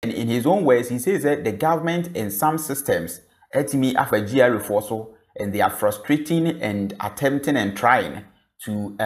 And in his own words, he says that the government and some systems etimi after GRA so, and they are frustrating and attempting and trying to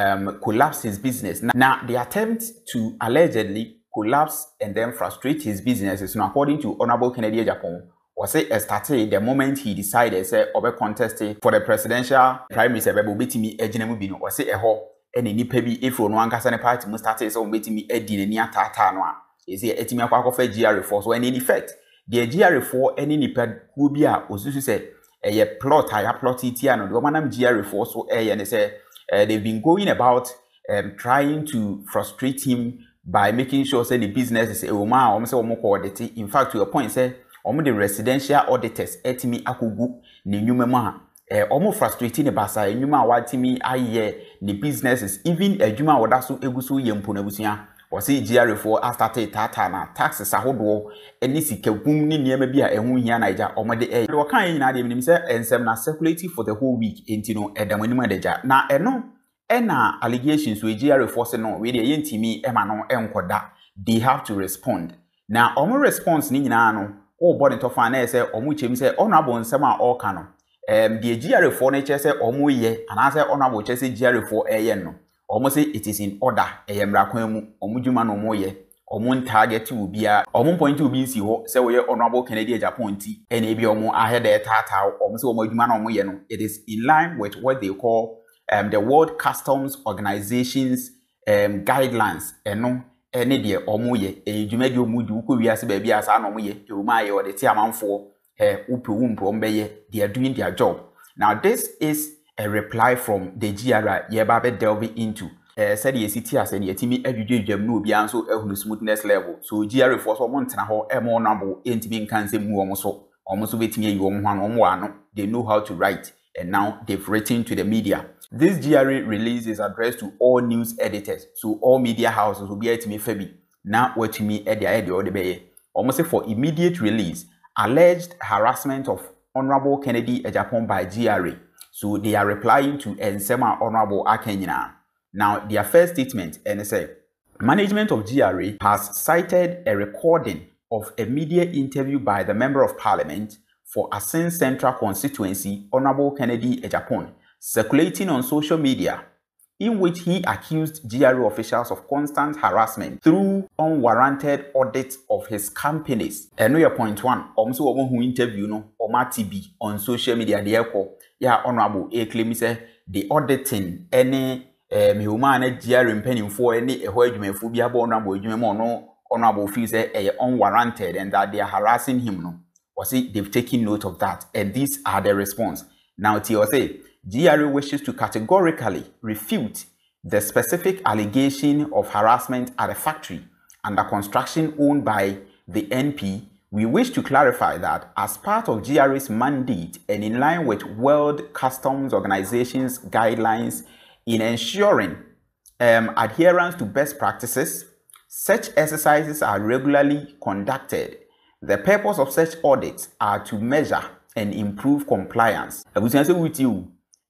collapse his business. Now, the attempt to allegedly collapse and then frustrate his business is, according to Honorable Kennedy Agyapong, was started the moment he decided say obe contested for the presidential primary say betimi eginemu bi no was eho ene nipa bi efro no ankasa ne party mu started say betimi edi ne ni atata no a ese etimi akwakofa GRA4 so in effect the GRA4 ene nipa ku bi a osusu say eye plot ya plot itia no the manam GRA4 so ne say they've been going about trying to frustrate him by making sure say the business is a woman say omo audit. In fact, to a point say omo the residential auditors etimi akogu ne nyuma mu a omo frustrating ne basa nyuma watimi aye the businesses even adwuma woda so eguso yempo na busia wose GRA4 started tata na taxes ahodo eni sikagum ni niema bi a ehu hia naija omo de wo kan nyina de nim say ensem na circulating for the whole week entino edamanima deja na eno ena allegations we GRA4 say no we de yentimi ema no enkoda they have to respond. Now omo response ni nyina no o body to fan na say omo chem say honorable nsem a o ka no the GRA4 na che say omo ye ana say honorable che say GRA4 eye no omo say it is in order eyemra kwan mu omo dwuma no omo ye omo target will be a omo point will be si ho say we honorable Kennedy Agyapong ti ene bi omo ahead e tata omo say omo dwuma no omo ye no it is in line with what they call the World Customs Organization's guidelines eno ene de omo ye edwuma de omo du ko wiase ba bia sa na omo ye omo aye o de ti amanfo upu they are doing their job. Now this is a reply from the GRA yebabe delving into said the city as any timi adwudwam no bia so ehunu smoothness level. So GRA4 so montena ho emo number entimi kan se mu omo so betimi ayi omo hwan omo ano. They know how to write and now they've written to the media. This GRA release is addressed to all news editors, so all media houses will be etimi fabi na watimi ede all the beye almost say for immediate release alleged harassment of Honorable Kennedy Agyapong by GRA. So they are replying to Nsema Honorable Akenyina. Now their first statement and say management of GRA has cited a recording of a media interview by the Member of Parliament for Asin Central Constituency Honorable Kennedy Agyapong circulating on social media, in which he accused GRA officials of constant harassment through unwarranted audits of his companies. And we are point one, also who interview no TB on social media yeah honorable claim say the auditing any human GRA penning for any a be honorable honorable feels say unwarranted and that they are harassing him no. Or say they've taken note of that and these are the response. Now TOSA GRA wishes to categorically refute the specific allegation of harassment at a factory under construction owned by the NP. We wish to clarify that as part of GRA's mandate and in line with World Customs Organization's guidelines in ensuring adherence to best practices, such exercises are regularly conducted. The purpose of such audits are to measure and improve compliance.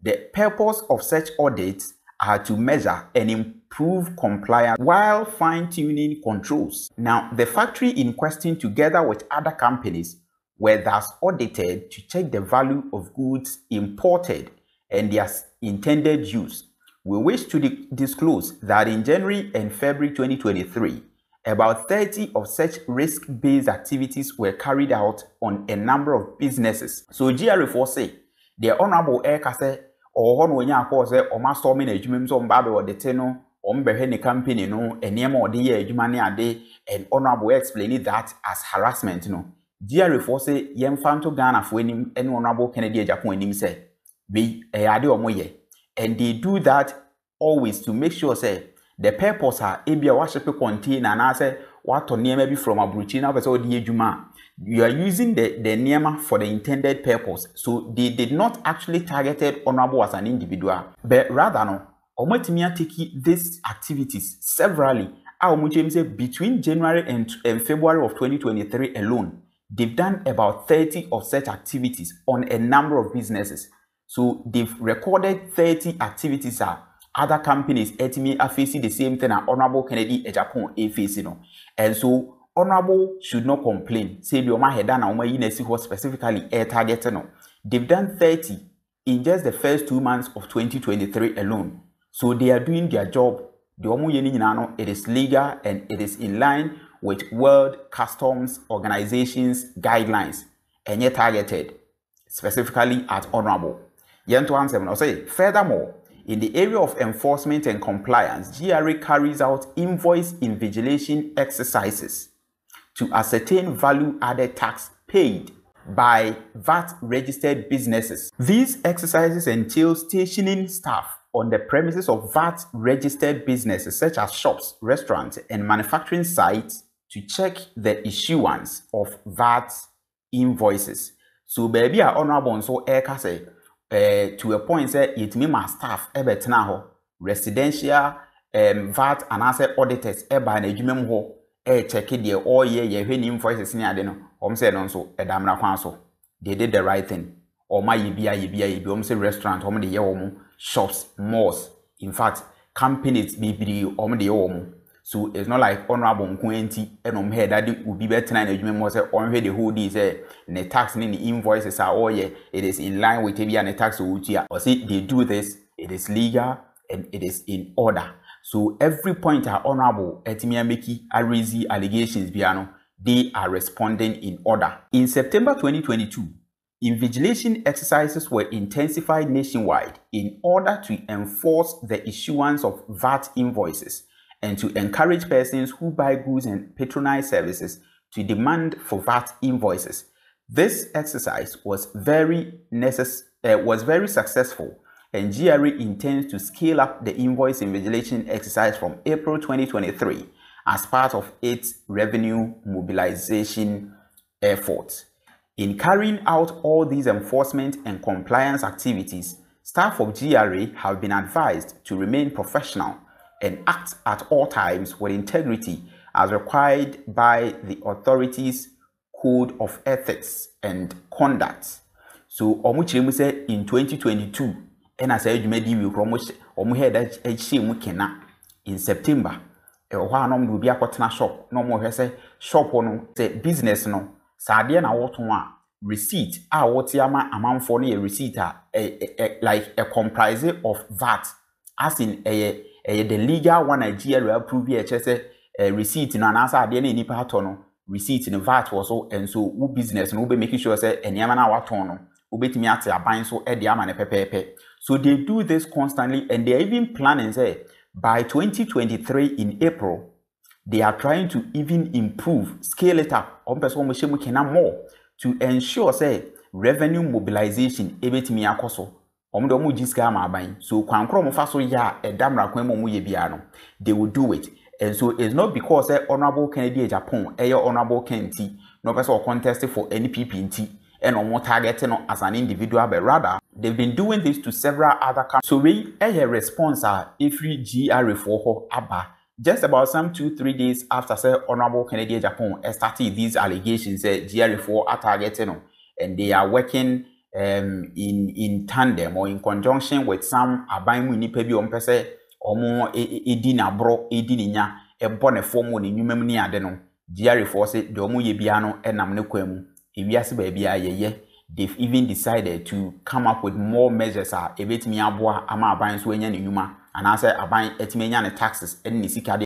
The purpose of such audits are to measure and improve compliance while fine-tuning controls. Now, the factory in question, together with other companies, were thus audited to check the value of goods imported and their intended use. We wish to disclose that in January and February 2023, about 30 of such risk-based activities were carried out on a number of businesses. So GRA4 say, the Honorable Air or one when cause or master storming a jumim on baby or the tenor, on company no, and name or the year jumani a day, and honorable explained that as harassment no. GRA4 say yem fanto Ghana for him and honorable Kennedy Agyapong him say be a ade or moye. And they do that always to make sure say the purpose are ebia worship contain and I say what on near maybe from a bruchina but the juma. You are using the NEMA for the intended purpose. So they did not actually targeted honorable as an individual, but rather no, omotimia take these activities severally. Between January and February of 2023 alone, they've done about 30 of such activities on a number of businesses. So they've recorded 30 activities other companies are facing the same thing that Honorable Kennedy Agyapong is facing. And so Honorable should not complain. Say the Oma Hedana Oma Yinesi was specifically air target. No. They've done 30 in just the first 2 months of 2023 alone. So they are doing their job. The Omo Yeni Nano, it is legal and it is in line with World Customs Organization's guidelines and yet targeted specifically at Honorable. Furthermore, in the area of enforcement and compliance, GRA carries out invoice invigilation exercises to ascertain value-added tax paid by VAT-registered businesses. These exercises entail stationing staff on the premises of VAT-registered businesses such as shops, restaurants, and manufacturing sites to check the issuance of VAT invoices. So, baby, our honorable so say to a point say it mean my staff ebetena ho residential VAT and asset auditors eba na adwumem ho check the all year ye hwe ni invoices ni ade no say no so edamra kwan so they did the right thing or my yibia say restaurant de ye shops malls in fact companies bibiri de ye so it's not like honorable nkwenti enom head that ubi betena na adwumem ho say on the whole day say the tax ni invoices are all year it is in line with the tax utia or see they do this it is legal and it is in order. So every point are honorable etimia raise allegations biano they are responding in order. In September 2022, invigilation exercises were intensified nationwide in order to enforce the issuance of VAT invoices and to encourage persons who buy goods and patronize services to demand for VAT invoices. This exercise was very successful, and GRA intends to scale up the invoice invigilation exercise from April 2023 as part of its revenue mobilization efforts. In carrying out all these enforcement and compliance activities, staff of GRA have been advised to remain professional and act at all times with integrity as required by the authorities' Code of Ethics and Conduct. So, omuchiremu say in 2022, and as I made you promote omuhead mukena in September. Ohanom do be a partner shop. No more say shop no say business no. Sadia na wotwa receipt. What yama amount for a receipt like a comprise of VAT, as in the legal one Nigeria approve a receipt no answer ade na ni pa no receipt in VAT also and so who business no be making sure say enyama na waton no obetimi ate aban so e de ama ne pepepe. So they do this constantly and they are even planning say by 2023 in April they are trying to even improve, scale it up on person more to ensure say revenue mobilization ebetimi akoso omo jiska ma aban. So kwankro mo faso ya edamra kwan mo ye bia no they will do it. And so it's not because Honorable Kennedy Agyapong, Honorable Kenti, no person contested for any PPNT and no more targeting as an individual, but rather they've been doing this to several other companies. So we a response every GRA for ABBA just about some 2-3 days after Honorable Kennedy Agyapong started these allegations. GRA are targeting and they are working in tandem or in conjunction with some Abayimu Nipebi Ompese. Omo edi na bro edi ni nya ebo ne form ni nwumam ni ade no GRA force de omo ye bia no enam ne kwam ewiase ba bia ye they've even decided to come up with more measures ebetimi aboa ama aban so anya ne nwuma anase aban etimi anya ne taxes en ne sika